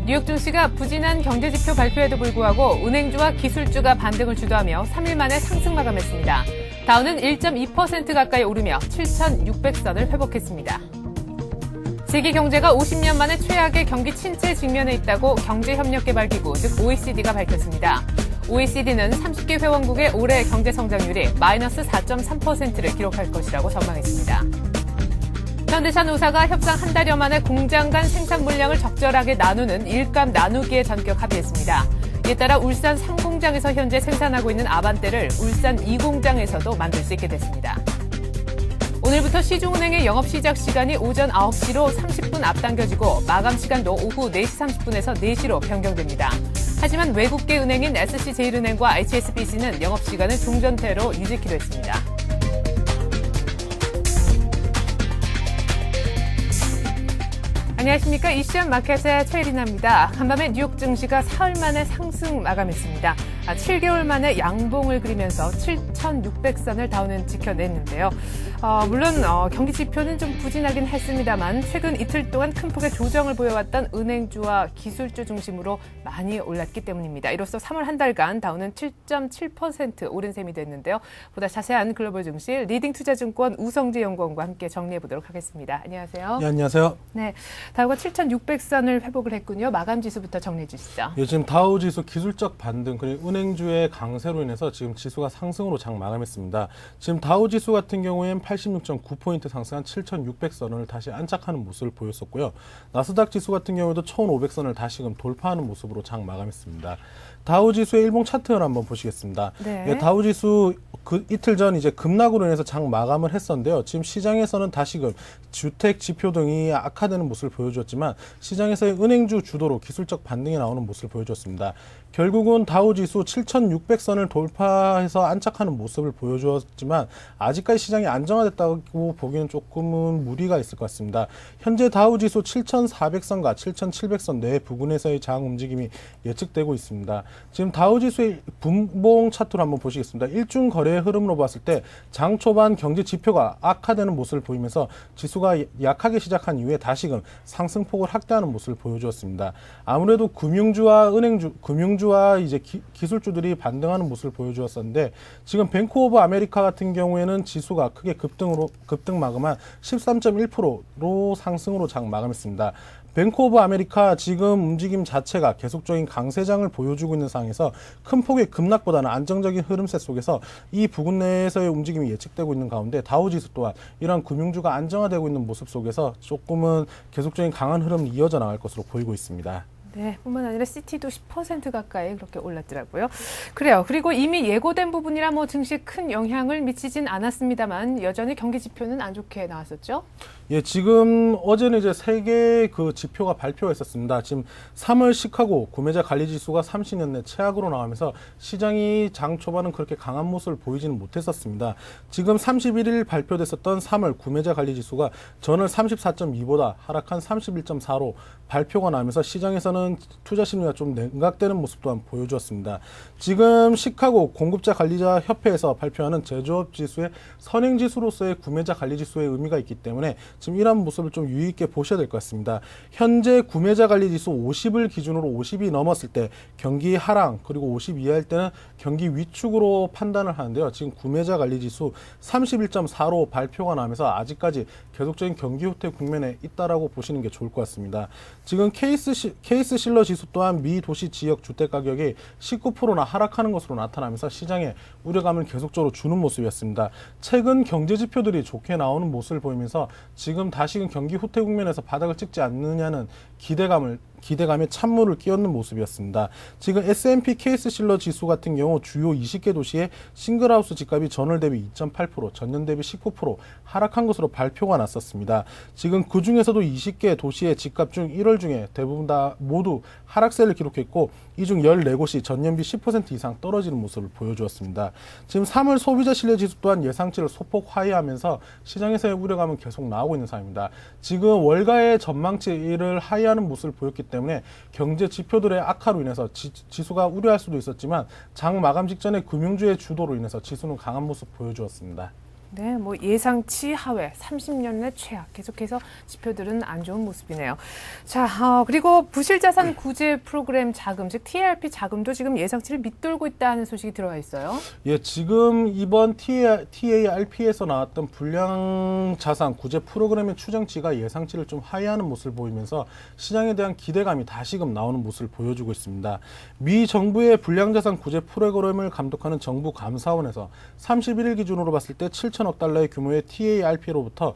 뉴욕 증시가 부진한 경제지표 발표에도 불구하고 은행주와 기술주가 반등을 주도하며 3일 만에 상승 마감했습니다. 다우는 1.2% 가까이 오르며 7,600선을 회복했습니다. 세계 경제가 50년 만에 최악의 경기 침체에 직면해 있다고 경제협력개발기구, 즉 OECD가 밝혔습니다. OECD는 30개 회원국의 올해 경제 성장률이 마이너스 4.3%를 기록할 것이라고 전망했습니다. 현대차노사가 협상 한 달여 만에 공장 간 생산 물량을 적절하게 나누는 일감 나누기에 전격 합의했습니다. 이에 따라 울산 3공장에서 현재 생산하고 있는 아반떼를 울산 2공장에서도 만들 수 있게 됐습니다. 오늘부터 시중은행의 영업 시작 시간이 오전 9시로 30분 앞당겨지고 마감 시간도 오후 4시 30분에서 4시로 변경됩니다. 하지만 외국계 은행인 SC제일은행과 HSBC는 영업 시간을 종전태로 유지키로 했습니다. 안녕하십니까. 이시안 마켓의 최혜린아입니다. 간밤에 뉴욕 증시가 사흘 만에 상승 마감했습니다. 7개월 만에 양봉을 그리면서 7,600선을 다우는 지켜냈는데요. 물론 경기 지표는 좀 부진하긴 했습니다만 최근 이틀 동안 큰 폭의 조정을 보여왔던 은행주와 기술주 중심으로 많이 올랐기 때문입니다. 이로써 3월 한 달간 다우는 7.7% 오른 셈이 됐는데요. 보다 자세한 글로벌 증시 리딩투자증권 우성재 연구원과 함께 정리해보도록 하겠습니다. 안녕하세요. 네, 안녕하세요. 네, 다우가 7,600선을 회복을 했군요. 마감 지수부터 정리해 주시죠. 예, 지금 다우 지수 기술적 반등 그리고 은행주의 강세로 인해서 지금 지수가 상승으로 장 마감했습니다. 지금 다우 지수 같은 경우에는 86.9포인트 상승한 7,600선을 다시 안착하는 모습을 보였었고요. 나스닥 지수 같은 경우에도 1,500선을 다시금 돌파하는 모습으로 장 마감했습니다. 다우 지수의 일봉 차트를 한번 보시겠습니다. 네. 예, 다우 지수 이틀 전 이제 급락으로 인해서 장 마감을 했었는데요. 지금 시장에서는 다시금 주택 지표 등이 악화되는 모습을 보여주었지만 시장에서의 은행주 주도로 기술적 반등이 나오는 모습을 보여주었습니다. 결국은 다우 지수 7,600선을 돌파해서 안착하는 모습을 보여주었지만 아직까지 시장이 안정화됐다고 보기에는 조금은 무리가 있을 것 같습니다. 현재 다우 지수 7,400선과 7,700선 내 부근에서의 장 움직임이 예측되고 있습니다. 지금 다우 지수의 분봉 차트로 한번 보시겠습니다. 일중 거래의 흐름으로 봤을 때 장 초반 경제 지표가 악화되는 모습을 보이면서 지수가 약하게 시작한 이후에 다시금 상승폭을 확대하는 모습을 보여주었습니다. 아무래도 금융주와 이제 기술주들이 반등하는 모습을 보여주었었는데 지금 뱅크 오브 아메리카 같은 경우에는 지수가 크게 급등 마감한 13.1%로 상승으로 장 마감했습니다. 뱅크 오브 아메리카 지금 움직임 자체가 계속적인 강세장을 보여주고 있는 상황에서 큰 폭의 급락보다는 안정적인 흐름세 속에서 이 부근 내에서의 움직임이 예측되고 있는 가운데 다우지수 또한 이러한 금융주가 안정화되고 있는 모습 속에서 조금은 계속적인 강한 흐름이 이어져 나갈 것으로 보이고 있습니다. 네, 뿐만 아니라 시티도 10% 가까이 그렇게 올랐더라고요. 그래요. 그리고 이미 예고된 부분이라 증시에 큰 영향을 미치진 않았습니다만 여전히 경기 지표는 안 좋게 나왔었죠? 예, 지금 어제는 이제 3개 그 지표가 발표가 있었습니다. 지금 3월 시카고 구매자 관리 지수가 30년 내 최악으로 나오면서 시장이 장 초반은 그렇게 강한 모습을 보이지는 못했었습니다. 지금 31일 발표됐었던 3월 구매자 관리 지수가 전월 34.2보다 하락한 31.4로 발표가 나면서 시장에서는 투자 심리가 좀 냉각되는 모습 또한 보여주었습니다. 지금 시카고 공급자 관리자 협회에서 발표하는 제조업 지수의 선행 지수로서의 구매자 관리 지수의 의미가 있기 때문에 지금 이러한 모습을 좀 유의 있게 보셔야 될 것 같습니다. 현재 구매자 관리 지수 50을 기준으로 50이 넘었을 때 경기 하락 그리고 50 이하일 때는 경기 위축으로 판단을 하는데요. 지금 구매자 관리 지수 31.4로 발표가 나면서 아직까지 계속적인 경기 후퇴 국면에 있다라고 보시는 게 좋을 것 같습니다. 지금 케이스 실러 지수 또한 미 도시 지역 주택 가격이 19%나 하락하는 것으로 나타나면서 시장에 우려감을 계속적으로 주는 모습이었습니다. 최근 경제 지표들이 좋게 나오는 모습을 보이면서 지금 다시금 경기 후퇴 국면에서 바닥을 찍지 않느냐는 기대감에 찬물을 끼얹는 모습이었습니다. 지금 S&P 케이스 실러 지수 같은 경우 주요 20개 도시의 싱글하우스 집값이 전월 대비 2.8%, 전년 대비 19% 하락한 것으로 발표가 났었습니다. 지금 그 중에서도 20개 도시의 집값 중 1월 중에 대부분 다 모두 하락세를 기록했고 이 중 14곳이 전년비 10% 이상 떨어지는 모습을 보여주었습니다. 지금 3월 소비자 신뢰 지수 또한 예상치를 소폭 하회하면서 시장에서의 우려감은 계속 나오고 있는 상황입니다. 지금 월가의 전망치를 하회하는 모습을 보였기 때문에 경제 지표들의 악화로 인해서 지수가 우려할 수도 있었지만 장 마감 직전에 금융주의 주도로 인해서 지수는 강한 모습 보여주었습니다. 네, 뭐 예상치 하회, 30년 내 최악. 계속해서 지표들은 안 좋은 모습이네요. 자, 그리고 부실자산 구제 프로그램 자금, 즉 TARP 자금도 지금 예상치를 밑돌고 있다는 소식이 들어와 있어요. 예, 지금 이번 TARP에서 나왔던 불량자산 구제 프로그램의 추정치가 예상치를 좀 하회하는 모습을 보이면서 시장에 대한 기대감이 다시금 나오는 모습을 보여주고 있습니다. 미 정부의 불량자산 구제 프로그램을 감독하는 정부 감사원에서 31일 기준으로 봤을 때 7천억 달러의 규모의 TARP로부터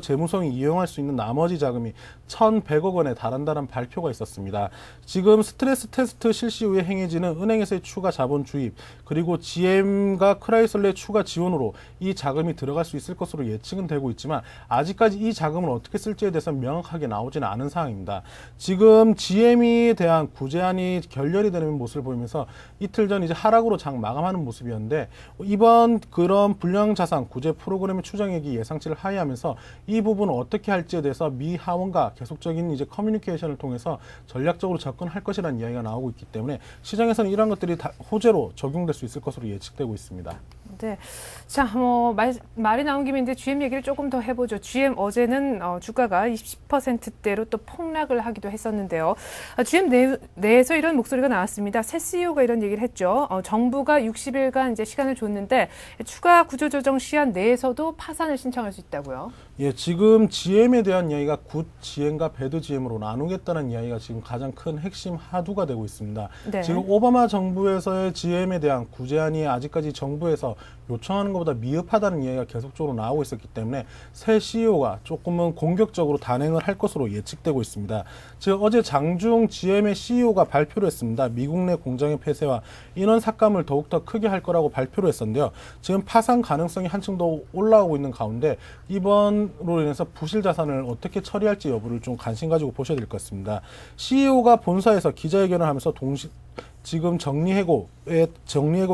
재무성이 이용할 수 있는 나머지 자금이 1,100억 원에 달한다는 발표가 있었습니다. 지금 스트레스 테스트 실시 후에 행해지는 은행에서의 추가 자본 주입, 그리고 GM과 크라이슬러의 추가 지원으로 이 자금이 들어갈 수 있을 것으로 예측은 되고 있지만 아직까지 이 자금을 어떻게 쓸지에 대해서 명확하게 나오지는 않은 상황입니다. 지금 GM에 대한 구제안이 결렬이 되는 모습을 보이면서 이틀 전 이제 하락으로 장 마감하는 모습이었는데, 이번 그런 불량자산 구제 프로그램의 추정액이 예상치를 하회하면서 이 부분을 어떻게 할지에 대해서 미 하원과 계속적인 이제 커뮤니케이션을 통해서 전략적으로 접근할 것이라는 이야기가 나오고 있기 때문에 시장에서는 이런 것들이 다 호재로 적용될 수 있을 것으로 예측되고 있습니다. 네. 자, 말이 나온 김에 이제 GM 얘기를 조금 더 해보죠. GM 어제는 주가가 20%대로 또 폭락을 하기도 했었는데요. GM 내에서 이런 목소리가 나왔습니다. 새 CEO가 이런 얘기를 했죠. 정부가 60일간 이제 시간을 줬는데 추가 구조조정 시한 내에서도 파산을 신청할 수 있다고요. 예, 지금 GM에 대한 이야기가 굿 GM과 배드 GM으로 나누겠다는 이야기가 지금 가장 큰 핵심 하두가 되고 있습니다. 네. 지금 오바마 정부에서의 GM에 대한 구제안이 아직까지 정부에서 요청하는 것보다 미흡하다는 이야기가 계속적으로 나오고 있었기 때문에 새 CEO가 조금은 공격적으로 단행을 할 것으로 예측되고 있습니다. 즉 어제 장중 GM의 CEO가 발표를 했습니다. 미국 내 공장의 폐쇄와 인원 삭감을 더욱더 크게 할 거라고 발표를 했었는데요. 지금 파산 가능성이 한층 더 올라오고 있는 가운데 이번으로 인해서 부실 자산을 어떻게 처리할지 여부를 좀 관심 가지고 보셔야 될 것 같습니다. CEO가 본사에서 기자회견을 하면서 지금 정리해고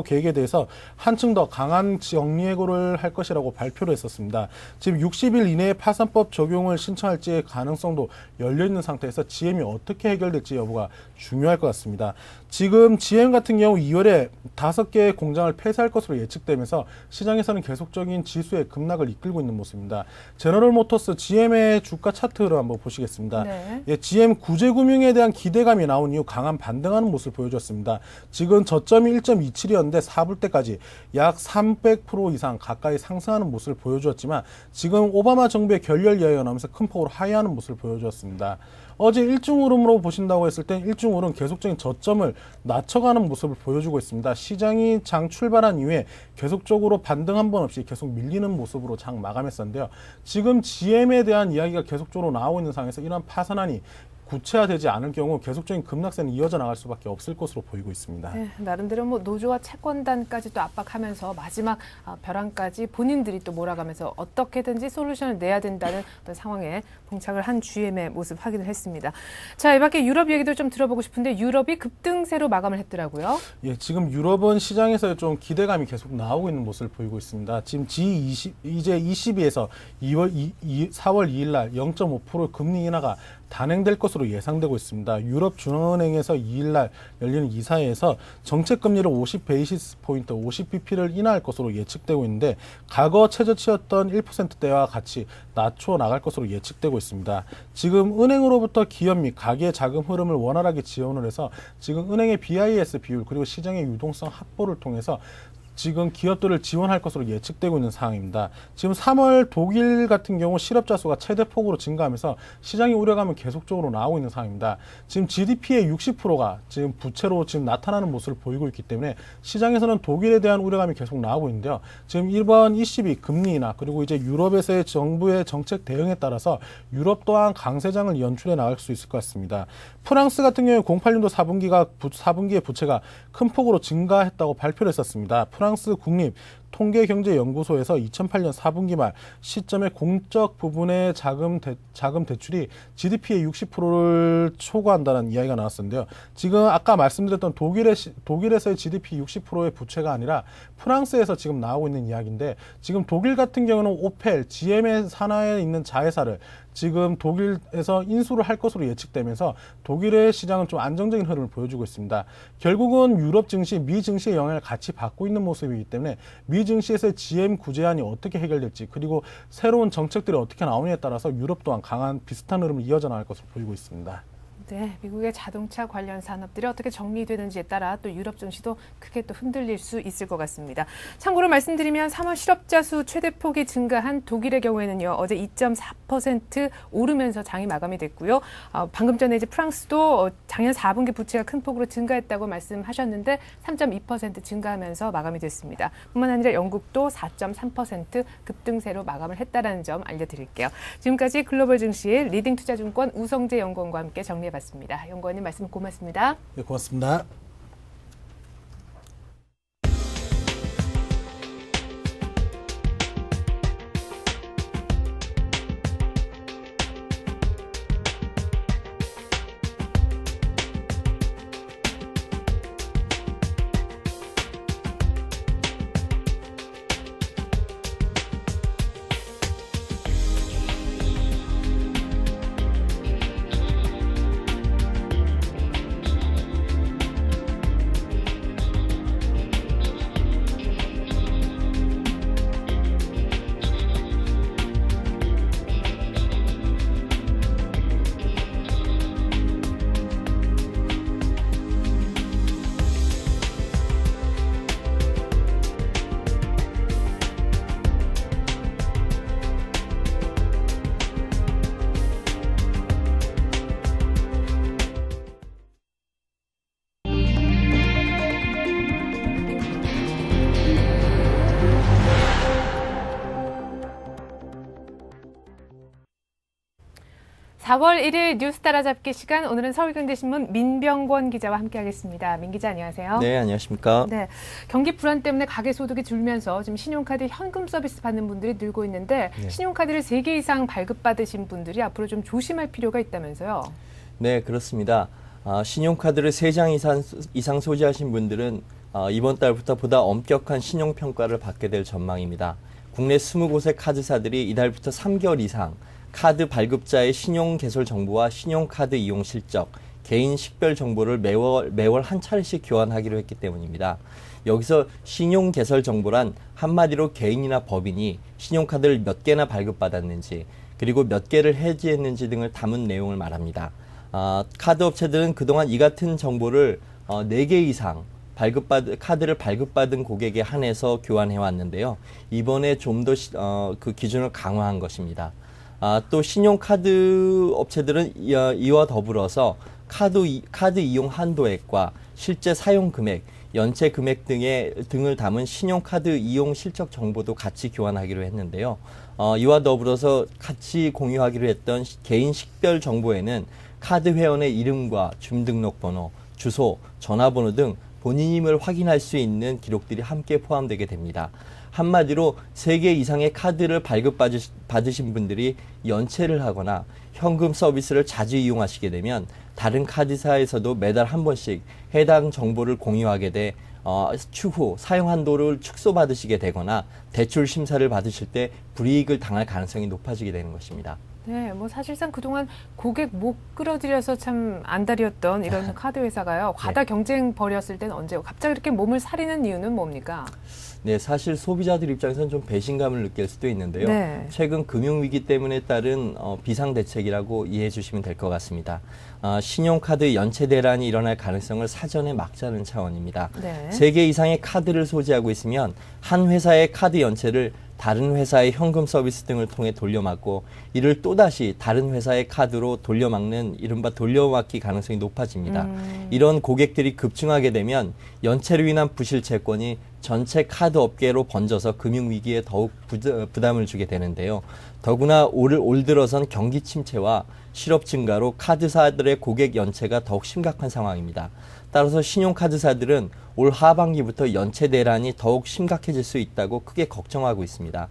계획에 대해서 한층 더 강한 정리해고를 할 것이라고 발표를 했었습니다. 지금 60일 이내에 파산법 적용을 신청할지의 가능성도 열려있는 상태에서 GM이 어떻게 해결될지 여부가 중요할 것 같습니다. 지금 GM 같은 경우 2월에 5개의 공장을 폐쇄할 것으로 예측되면서 시장에서는 계속적인 지수의 급락을 이끌고 있는 모습입니다. 제너럴 모터스 GM의 주가 차트를 한번 보시겠습니다. 네. 예, GM 구제금융에 대한 기대감이 나온 이후 강한 반등하는 모습을 보여줬습니다. 지금 저점이 1.27이었는데 4불 때까지 약 300% 이상 가까이 상승하는 모습을 보여주었지만 지금 오바마 정부의 결렬 이야기가 나오면서 큰 폭으로 하회하는 모습을 보여주었습니다. 어제 일중흐름으로 보신다고 했을 땐 일중흐름 계속적인 저점을 낮춰가는 모습을 보여주고 있습니다. 시장이 장 출발한 이후에 계속적으로 반등 한 번 없이 계속 밀리는 모습으로 장 마감했었는데요. 지금 GM에 대한 이야기가 계속적으로 나오고 있는 상황에서 이러한 파산안이 구체화되지 않을 경우 계속적인 급락세는 이어져 나갈 수밖에 없을 것으로 보이고 있습니다. 네, 나름대로 뭐 노조와 채권단까지 또 압박하면서 마지막 벼랑까지 본인들이 또 몰아가면서 어떻게든지 솔루션을 내야 된다는 어떤 상황에 봉착을 한 GM의 모습 확인을 했습니다. 자, 이 밖에 유럽 얘기도 좀 들어보고 싶은데 유럽이 급등세로 마감을 했더라고요. 예, 지금 유럽은 시장에서 좀 기대감이 계속 나오고 있는 모습을 보이고 있습니다. 지금 G20 이제 ECB에서 4월 2일 날 0.5% 금리 인하가 단행될 것으로 예상되고 있습니다. 유럽 중앙은행에서 2일 날 열리는 이사회에서 정책 금리를 50 베이시스 포인트, 50bp를 인하할 것으로 예측되고 있는데 과거 최저치였던 1%대와 같이 낮춰 나갈 것으로 예측되고 있습니다. 지금 은행으로부터 기업 및 가계 자금 흐름을 원활하게 지원을 해서 지금 은행의 BIS 비율 그리고 시장의 유동성 확보를 통해서 지금 기업들을 지원할 것으로 예측되고 있는 상황입니다. 지금 3월 독일 같은 경우 실업자 수가 최대폭으로 증가하면서 시장의 우려감은 계속적으로 나오고 있는 상황입니다. 지금 GDP의 60%가 지금 부채로 지금 나타나는 모습을 보이고 있기 때문에 시장에서는 독일에 대한 우려감이 계속 나오고 있는데요. 지금 이번 ECB 금리 인하 그리고 이제 유럽에서의 정부의 정책 대응에 따라서 유럽 또한 강세장을 연출해 나갈 수 있을 것 같습니다. 프랑스 같은 경우에 08년도 4분기의 부채가 큰 폭으로 증가했다고 발표를 했었습니다. 프랑스 국립 통계경제연구소에서 2008년 4분기 말 시점에 공적 부분의 자금 대출이 GDP의 60%를 초과한다는 이야기가 나왔었는데요. 지금 아까 말씀드렸던 독일에서의 GDP 60%의 부채가 아니라 프랑스에서 지금 나오고 있는 이야기인데 지금 독일 같은 경우는 오펠, GM의 산하에 있는 자회사를 지금 독일에서 인수를 할 것으로 예측되면서 독일의 시장은 좀 안정적인 흐름을 보여주고 있습니다. 결국은 유럽 증시, 미 증시의 영향을 같이 받고 있는 모습이기 때문에 미 우리 증시에서의 GM 구제안이 어떻게 해결될지 그리고 새로운 정책들이 어떻게 나오느냐에 따라서 유럽 또한 강한 비슷한 흐름을 이어져 나갈 것으로 보이고 있습니다. 네, 미국의 자동차 관련 산업들이 어떻게 정리되는지에 따라 또 유럽 증시도 크게 또 흔들릴 수 있을 것 같습니다. 참고로 말씀드리면 3월 실업자 수 최대폭이 증가한 독일의 경우에는요, 어제 2.4% 오르면서 장이 마감이 됐고요. 방금 전에 이제 프랑스도 작년 4분기 부채가 큰 폭으로 증가했다고 말씀하셨는데 3.2% 증가하면서 마감이 됐습니다. 뿐만 아니라 영국도 4.3% 급등세로 마감을 했다는 점 알려드릴게요. 지금까지 글로벌 증시의 리딩 투자증권 우성재 연구원과 함께 정리해봤습니다. 연구원님 말씀 고맙습니다. 네, 고맙습니다. (4월 1일) 뉴스 따라잡기 시간, 오늘은 서울경제신문 민병권 기자와 함께하겠습니다. 민 기자 안녕하세요. 네, 안녕하십니까. 네, 경기 불안 때문에 가계 소득이 줄면서 지금 신용카드 현금 서비스 받는 분들이 늘고 있는데 네. 신용카드를 3개 이상 발급받으신 분들이 앞으로 좀 조심할 필요가 있다면서요. 네, 그렇습니다. 신용카드를 3장 이상 소지하신 분들은 이번 달부터 보다 엄격한 신용평가를 받게 될 전망입니다. 국내 20곳의 카드사들이 이달부터 3개월 이상 카드 발급자의 신용 개설 정보와 신용카드 이용 실적, 개인 식별 정보를 매월 한 차례씩 교환하기로 했기 때문입니다. 여기서 신용 개설 정보란 한마디로 개인이나 법인이 신용카드를 몇 개나 발급받았는지, 그리고 몇 개를 해지했는지 등을 담은 내용을 말합니다. 카드 업체들은 그동안 이 같은 정보를 4개 이상 카드를 발급받은 고객에 한해서 교환해 왔는데요. 이번에 좀 더 그 기준을 강화한 것입니다. 또 신용카드 업체들은 이와 더불어서 카드 이용 한도액과 실제 사용 금액, 연체 금액 등을 담은 신용카드 이용 실적 정보도 같이 교환하기로 했는데요. 이와 더불어서 같이 공유하기로 했던 개인 식별 정보에는 카드 회원의 이름과 주민등록번호, 주소, 전화번호 등 본인임을 확인할 수 있는 기록들이 함께 포함되게 됩니다. 한마디로 3개 이상의 카드를 발급받으신 분들이 연체를 하거나 현금 서비스를 자주 이용하시게 되면 다른 카드사에서도 매달 한 번씩 해당 정보를 공유하게 돼 추후 사용 한도를 축소받으시게 되거나 대출 심사를 받으실 때 불이익을 당할 가능성이 높아지게 되는 것입니다. 네, 뭐 사실상 그동안 고객 못 끌어들여서 참 안달이었던 이런 카드 회사가요. 과다 경쟁 벌였을 때는 언제고 갑자기 이렇게 몸을 사리는 이유는 뭡니까? 네, 사실 소비자들 입장에서는 좀 배신감을 느낄 수도 있는데요. 네. 최근 금융위기 때문에 따른 비상대책이라고 이해해 주시면 될 것 같습니다. 신용카드 연체 대란이 일어날 가능성을 사전에 막자는 차원입니다. 네. 3개 이상의 카드를 소지하고 있으면 한 회사의 카드 연체를 다른 회사의 현금 서비스 등을 통해 돌려막고 이를 또다시 다른 회사의 카드로 돌려막는 이른바 돌려막기 가능성이 높아집니다. 이런 고객들이 급증하게 되면 연체로 인한 부실 채권이 전체 카드 업계로 번져서 금융위기에 더욱 부담을 주게 되는데요. 더구나 올 들어선 경기 침체와 실업 증가로 카드사들의 고객 연체가 더욱 심각한 상황입니다. 따라서 신용카드사들은 올 하반기부터 연체 대란이 더욱 심각해질 수 있다고 크게 걱정하고 있습니다.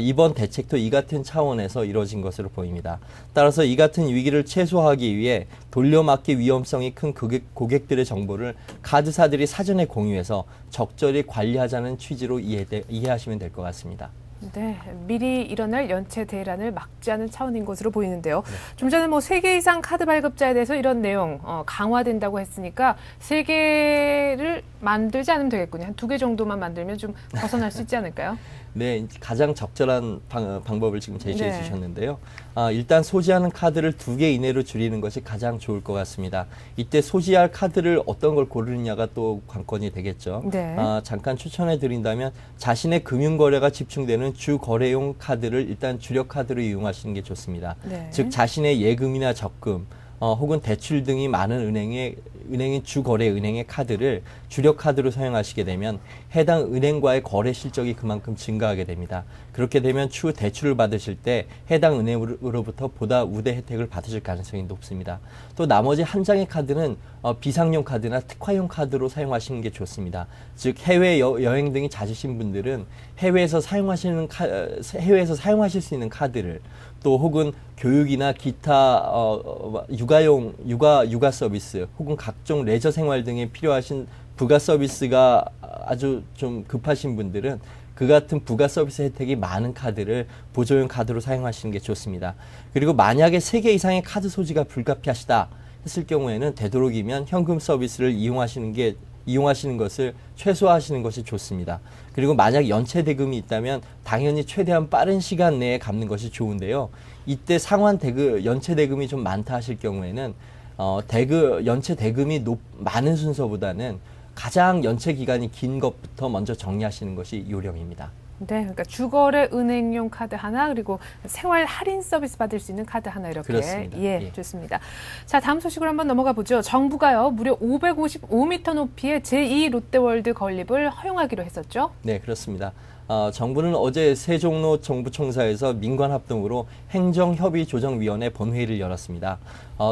이번 대책도 이 같은 차원에서 이루어진 것으로 보입니다. 따라서 이 같은 위기를 최소화하기 위해 돌려막기 위험성이 큰 고객들의 정보를 카드사들이 사전에 공유해서 적절히 관리하자는 취지로 이해하시면 될 것 같습니다. 네, 미리 일어날 연체 대란을 막지 않은 차원인 것으로 보이는데요. 좀 전에 뭐 3개 이상 카드 발급자에 대해서 이런 내용 강화된다고 했으니까 3개를 만들지 않으면 되겠군요. 한 2개 정도만 만들면 좀 벗어날 수 있지 않을까요? 네, 가장 적절한 방법을 지금 제시해 네. 주셨는데요. 일단 소지하는 카드를 2개 이내로 줄이는 것이 가장 좋을 것 같습니다. 이때 소지할 카드를 어떤 걸 고르느냐가 또 관건이 되겠죠. 네. 잠깐 추천해 드린다면 자신의 금융거래가 집중되는 주 거래용 카드를 일단 주력 카드로 이용하시는 게 좋습니다. 네. 즉 자신의 예금이나 적금 혹은 대출 등이 많은 은행의 주거래 은행의 카드를 주력 카드로 사용하시게 되면 해당 은행과의 거래 실적이 그만큼 증가하게 됩니다. 그렇게 되면 추후 대출을 받으실 때 해당 은행으로부터 보다 우대 혜택을 받으실 가능성이 높습니다. 또 나머지 한 장의 카드는 비상용 카드나 특화용 카드로 사용하시는 게 좋습니다. 즉 해외 여행 등이 잦으신 분들은 해외에서 사용하실 수 있는 카드를 또 혹은 교육이나 기타 육아 서비스 혹은 각종 레저 생활 등에 필요하신 부가 서비스가 아주 좀 급하신 분들은 그 같은 부가 서비스 혜택이 많은 카드를 보조용 카드로 사용하시는 게 좋습니다. 그리고 만약에 3개 이상의 카드 소지가 불가피하시다 했을 경우에는 되도록이면 현금 서비스를 이용하시는 것을 최소화하시는 것이 좋습니다. 그리고 만약 연체 대금이 있다면 당연히 최대한 빠른 시간 내에 갚는 것이 좋은데요. 이때 연체 대금이 좀 많다 하실 경우에는 연체 대금이 많은 순서보다는 가장 연체 기간이 긴 것부터 먼저 정리하시는 것이 요령입니다. 네, 그러니까 주거래 은행용 카드 하나 그리고 생활 할인 서비스 받을 수 있는 카드 하나 이렇게. 그렇습니다. 예, 예. 좋습니다. 자, 다음 소식으로 한번 넘어가 보죠. 정부가요, 무려 555m 높이의 제2 롯데월드 건립을 허용하기로 했었죠? 네, 그렇습니다. 정부는 어제 세종로 정부총사에서 민관합동으로 행정협의조정위원회 본회의를 열었습니다.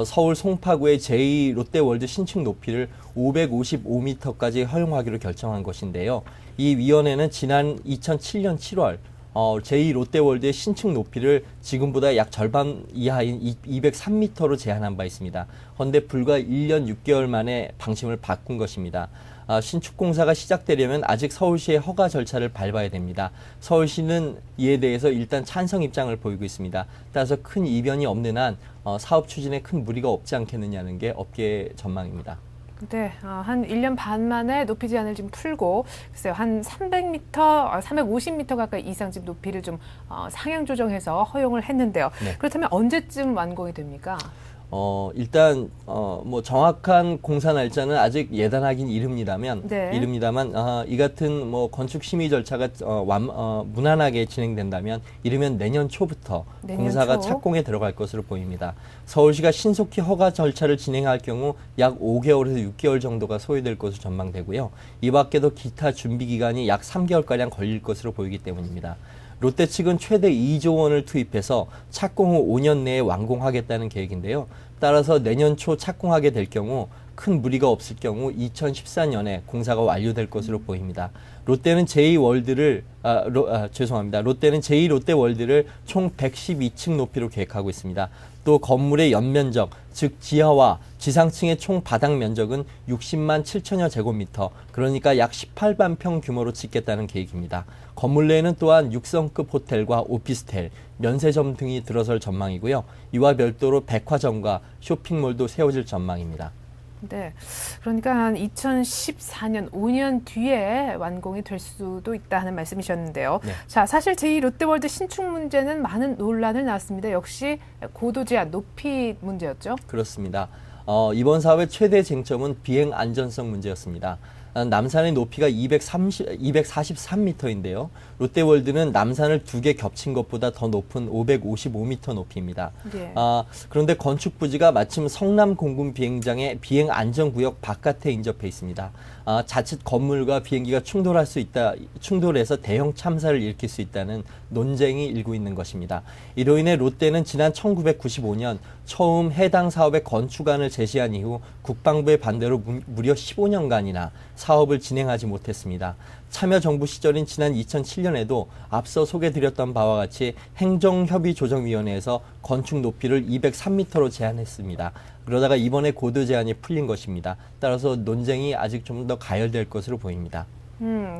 서울 송파구의 제2 롯데월드 신축 높이를 555m까지 허용하기로 결정한 것인데요. 이 위원회는 지난 2007년 7월 제2 롯데월드의 신축 높이를 지금보다 약 절반 이하인 203m로 제한한 바 있습니다. 그런데 불과 1년 6개월 만에 방침을 바꾼 것입니다. 신축 공사가 시작되려면 아직 서울시의 허가 절차를 밟아야 됩니다. 서울시는 이에 대해서 일단 찬성 입장을 보이고 있습니다. 따라서 큰 이변이 없는 한 사업 추진에 큰 무리가 없지 않겠느냐는 게 업계의 전망입니다. 네, 한 1년 반 만에 높이 제한을 지금 풀고, 글쎄요, 한 300m, 350m 가까이 이상 지금 높이를 좀 상향 조정해서 허용을 했는데요. 네. 그렇다면 언제쯤 완공이 됩니까? 일단 뭐 정확한 공사 날짜는 아직 예단하긴 이릅니다만 네. 이 같은 뭐 건축 심의 절차가 무난하게 진행된다면 이르면 내년 초부터 내년 공사가 초? 착공에 들어갈 것으로 보입니다. 서울시가 신속히 허가 절차를 진행할 경우 약 5개월에서 6개월 정도가 소요될 것으로 전망되고요. 이 밖에도 기타 준비 기간이 약 3개월가량 걸릴 것으로 보이기 때문입니다. 롯데 측은 최대 2조 원을 투입해서 착공 후 5년 내에 완공하겠다는 계획인데요. 따라서 내년 초 착공하게 될 경우 큰 무리가 없을 경우 2014년에 공사가 완료될 것으로 보입니다. 롯데는 제2 롯데월드를 총 112층 높이로 계획하고 있습니다. 또 건물의 연면적, 즉 지하와 지상층의 총 바닥 면적은 60만 7천여 제곱미터, 그러니까 약 18만 평 규모로 짓겠다는 계획입니다. 건물 내에는 또한 6성급 호텔과 오피스텔, 면세점 등이 들어설 전망이고요. 이와 별도로 백화점과 쇼핑몰도 세워질 전망입니다. 네, 그러니까 한 2014년 5년 뒤에 완공이 될 수도 있다는 말씀이셨는데요. 네. 자, 사실 제2 롯데월드 신축 문제는 많은 논란을 낳았습니다. 역시 고도 제한, 높이 문제였죠. 그렇습니다. 이번 사업의 최대 쟁점은 비행 안전성 문제였습니다. 남산의 높이가 243m인데요. 롯데월드는 남산을 2개 겹친 것보다 더 높은 555m 높이입니다. 예. 그런데 건축 부지가 마침 성남 공군 비행장의 비행 안전구역 바깥에 인접해 있습니다. 자칫 건물과 비행기가 충돌해서 대형 참사를 일으킬 수 있다는 논쟁이 일고 있는 것입니다. 이로 인해 롯데는 지난 1995년 처음 해당 사업의 건축안을 제시한 이후 국방부의 반대로 무려 15년간이나 사업을 진행하지 못했습니다. 참여정부 시절인 지난 2007년에도 앞서 소개드렸던 바와 같이 행정협의조정위원회에서 건축 높이를 203m로 제한했습니다. 그러다가 이번에 고도 제한이 풀린 것입니다. 따라서 논쟁이 아직 좀 더 가열될 것으로 보입니다.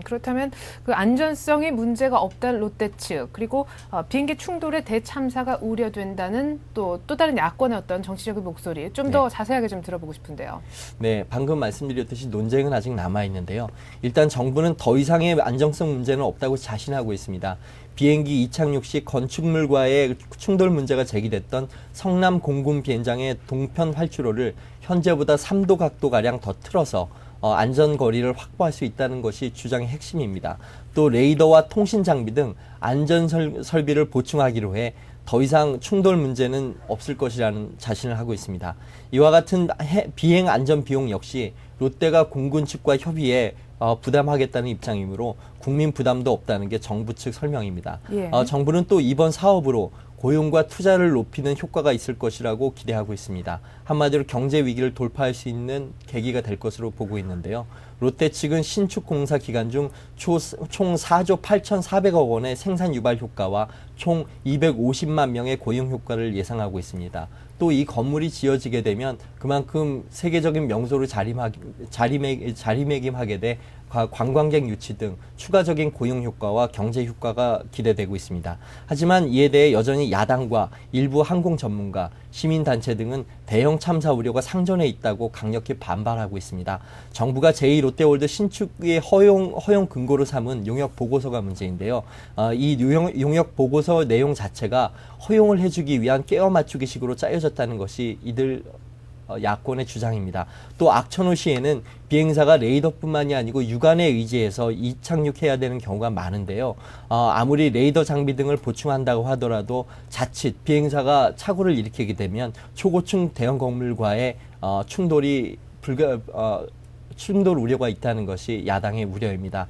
그렇다면 그 안전성에 문제가 없다는 롯데 측, 그리고 비행기 충돌의 대참사가 우려된다는 또 다른 야권의 어떤 정치적인 목소리 좀 더 자세하게 좀 들어보고 싶은데요. 네, 방금 말씀드렸듯이 논쟁은 아직 남아 있는데요. 일단 정부는 더 이상의 안정성 문제는 없다고 자신하고 있습니다. 비행기 이착륙 시 건축물과의 충돌 문제가 제기됐던 성남 공군 비행장의 동편 활주로를 현재보다 3도 각도가량 더 틀어서 안전거리를 확보할 수 있다는 것이 주장의 핵심입니다. 또 레이더와 통신 장비 등 안전 설비를 보충하기로 해 더 이상 충돌 문제는 없을 것이라는 자신을 하고 있습니다. 이와 같은 비행 안전 비용 역시 롯데가 공군 측과 협의해 부담하겠다는 입장이므로 국민 부담도 없다는 게 정부 측 설명입니다. 예. 정부는 또 이번 사업으로 고용과 투자를 높이는 효과가 있을 것이라고 기대하고 있습니다. 한마디로 경제 위기를 돌파할 수 있는 계기가 될 것으로 보고 있는데요. 롯데 측은 신축 공사 기간 중 총 4조 8,400억 원의 생산 유발 효과와 총 250만 명의 고용 효과를 예상하고 있습니다. 또 이 건물이 지어지게 되면 그만큼 세계적인 명소로 자리매김하게 돼 관광객 유치 등 추가적인 고용 효과와 경제 효과가 기대되고 있습니다. 하지만 이에 대해 여전히 야당과 일부 항공 전문가, 시민단체 등은 대형 참사 우려가 상존해 있다고 강력히 반발하고 있습니다. 정부가 제2롯데월드 신축의 허용 근거로 삼은 용역 보고서가 문제인데요. 이 용역 보고서 내용 자체가 허용을 해주기 위한 깨어 맞추기식으로 짜여졌다는 것이 이들 야권의 주장입니다. 또 악천후시에는 비행사가 레이더뿐만이 아니고 유관에 의지해서 이착륙해야 되는 경우가 많은데요. 아무리 레이더 장비 등을 보충한다고 하더라도 자칫 비행사가 사고를 일으키게 되면 초고층 대형 건물과의 충돌 우려가 있다는 것이 야당의 우려입니다.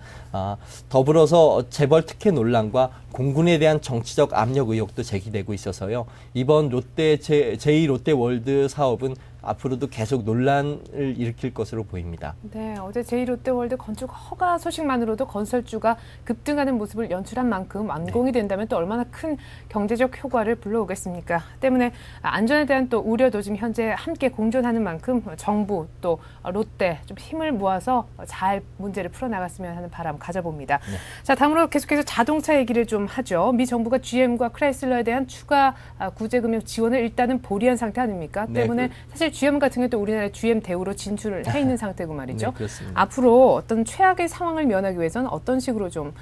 더불어서 재벌 특혜 논란과 공군에 대한 정치적 압력 의혹도 제기되고 있어서요. 이번 제2롯데월드 사업은 앞으로도 계속 논란을 일으킬 것으로 보입니다. 네, 어제 제2롯데월드 건축 허가 소식만으로도 건설주가 급등하는 모습을 연출한 만큼 완공이 된다면 또 얼마나 큰 경제적 효과를 불러오겠습니까? 때문에 안전에 대한 또 우려도 지금 현재 함께 공존하는 만큼 정부 또 롯데 좀 힘을 모아서 잘 문제를 풀어나갔으면 하는 바람 가져봅니다. 네. 자, 다음으로 계속해서 자동차 얘기를 좀 하죠. 미 정부가 GM과 크라이슬러에 대한 추가 구제금융 지원을 일단은 보류한 상태 아닙니까? 네, 때문에 사실 GM 같은 경우도 우리나라 GM 대우로 진출을 해 있는 상태고 말이죠. 네, 그렇습니다. 앞으로 어떤 최악의 상황을 면하기 위해서는 어떤 식으로 좀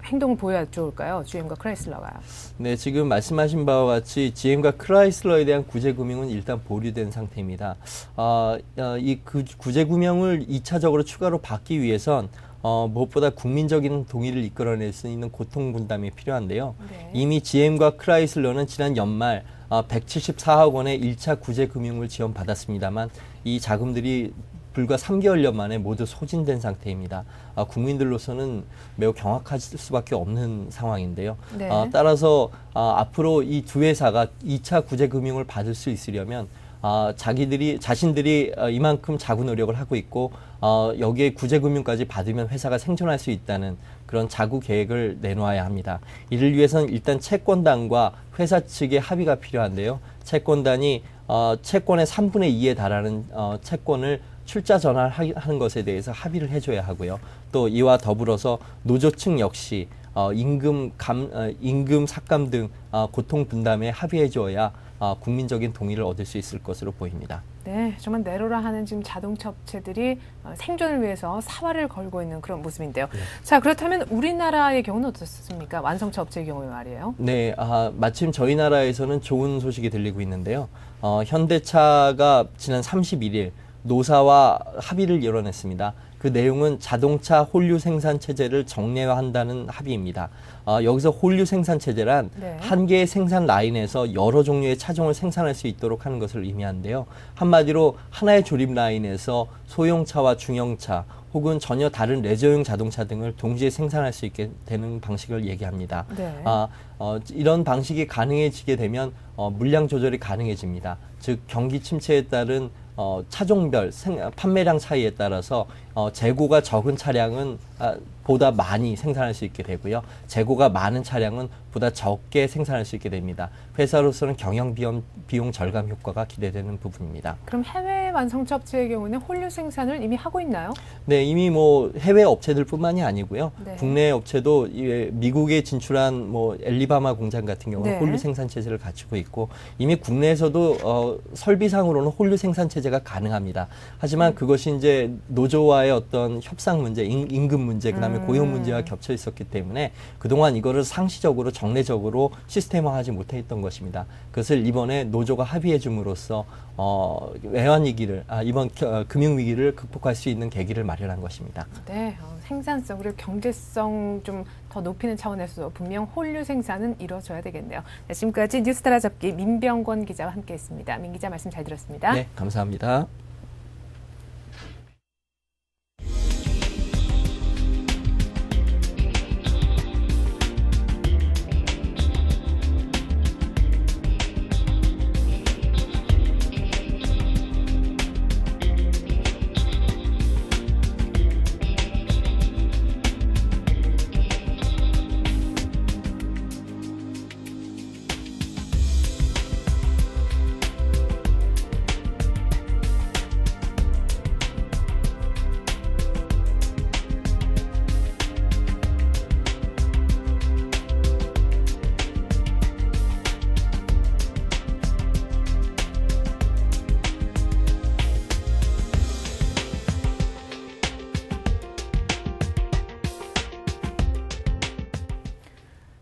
행동을 보여야 좋을까요? GM과 크라이슬러가요. 네, 지금 말씀하신 바와 같이 GM과 크라이슬러에 대한 구제금융은 일단 보류된 상태입니다. 이 구제금융을 2차적으로 추가로 받기 위해선 무엇보다 국민적인 동의를 이끌어낼 수 있는 고통분담이 필요한데요. 네. 이미 GM과 크라이슬러는 지난 연말 174억 원의 1차 구제금융을 지원받았습니다만 이 자금들이 불과 3개월여 만에 모두 소진된 상태입니다. 국민들로서는 매우 경악하실 수밖에 없는 상황인데요. 네. 따라서 앞으로 이 두 회사가 2차 구제금융을 받을 수 있으려면 자신들이 이만큼 자구 노력을 하고 있고 여기에 구제금융까지 받으면 회사가 생존할 수 있다는 그런 자구 계획을 내놓아야 합니다. 이를 위해서는 일단 채권단과 회사 측의 합의가 필요한데요. 채권단이 채권의 3분의 2에 달하는 채권을 출자 전환하는 것에 대해서 합의를 해줘야 하고요. 또 이와 더불어서 노조 측 역시 임금 삭감 등 고통 분담에 합의해줘야 국민적인 동의를 얻을 수 있을 것으로 보입니다. 네, 정말 내로라 하는 지금 자동차 업체들이 생존을 위해서 사활을 걸고 있는 그런 모습인데요. 네. 자, 그렇다면 우리나라의 경우는 어떻습니까? 완성차 업체의 경우에 말이에요. 네, 마침 저희 나라에서는 좋은 소식이 들리고 있는데요. 현대차가 지난 31일 노사와 합의를 이뤄냈습니다. 그 내용은 자동차 홀류 생산 체제를 정례화한다는 합의입니다. 여기서 홀류 생산 체제란 네. 한 개의 생산 라인에서 여러 종류의 차종을 생산할 수 있도록 하는 것을 의미하는데요. 한마디로 하나의 조립 라인에서 소형차와 중형차 혹은 전혀 다른 레저용 자동차 등을 동시에 생산할 수 있게 되는 방식을 얘기합니다. 네. 이런 방식이 가능해지게 되면 물량 조절이 가능해집니다. 즉 경기 침체에 따른 차종별 판매량 차이에 따라서 재고가 적은 차량은 보다 많이 생산할 수 있게 되고요. 재고가 많은 차량은 보다 적게 생산할 수 있게 됩니다. 회사로서는 경영 비용 절감 효과가 기대되는 부분입니다. 그럼 해외 완성차 업체의 경우는 홀류 생산을 이미 하고 있나요? 네, 이미 뭐 해외 업체들뿐만이 아니고요. 네. 국내 업체도 미국에 진출한 뭐 엘리바마 공장 같은 경우는 네. 홀류 생산 체제를 갖추고 있고 이미 국내에서도 설비상으로는 홀류 생산 체제가 가능합니다. 하지만 그것이 이제 노조와의 어떤 협상 문제, 임금 문제, 그다음에 고용 문제와 겹쳐 있었기 때문에 그동안 이거를 상시적으로 정례적으로 시스템화하지 못해 있던 것입니다. 그것을 이번에 노조가 합의해 줌으로써 외환 위기를 이번 금융 위기를 극복할 수 있는 계기를 마련한 것입니다. 네, 생산성 그리고 경제성 좀 더 높이는 차원에서 분명 홀류 생산은 이루어져야 되겠네요. 네, 지금까지 뉴스 따라잡기 민병권 기자와 함께했습니다. 민 기자 말씀 잘 들었습니다. 네, 감사합니다.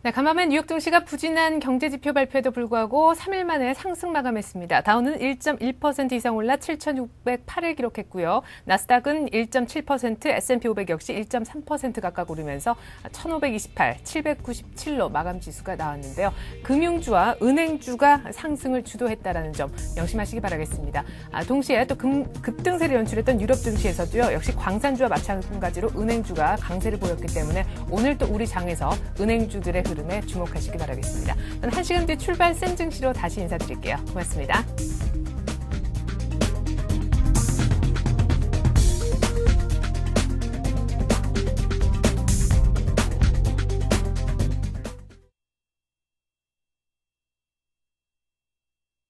네, 간밤에 뉴욕 증시가 부진한 경제지표 발표에도 불구하고 3일 만에 상승 마감했습니다. 다우는 1.1% 이상 올라 7,608을 기록했고요. 나스닥은 1.7%, S&P 500 역시 1.3% 각각 오르면서 1,528, 797로 마감 지수가 나왔는데요. 금융주와 은행주가 상승을 주도했다라는 점 명심하시기 바라겠습니다. 동시에 또 급등세를 연출했던 유럽 증시에서도요. 역시 광산주와 마찬가지로 은행주가 강세를 보였기 때문에 오늘 또 우리 장에서 은행주들의 흐름에 주목하시기 바라겠습니다. 저는 1시간 뒤 출발 쌤 증시로 다시 인사드릴게요. 고맙습니다.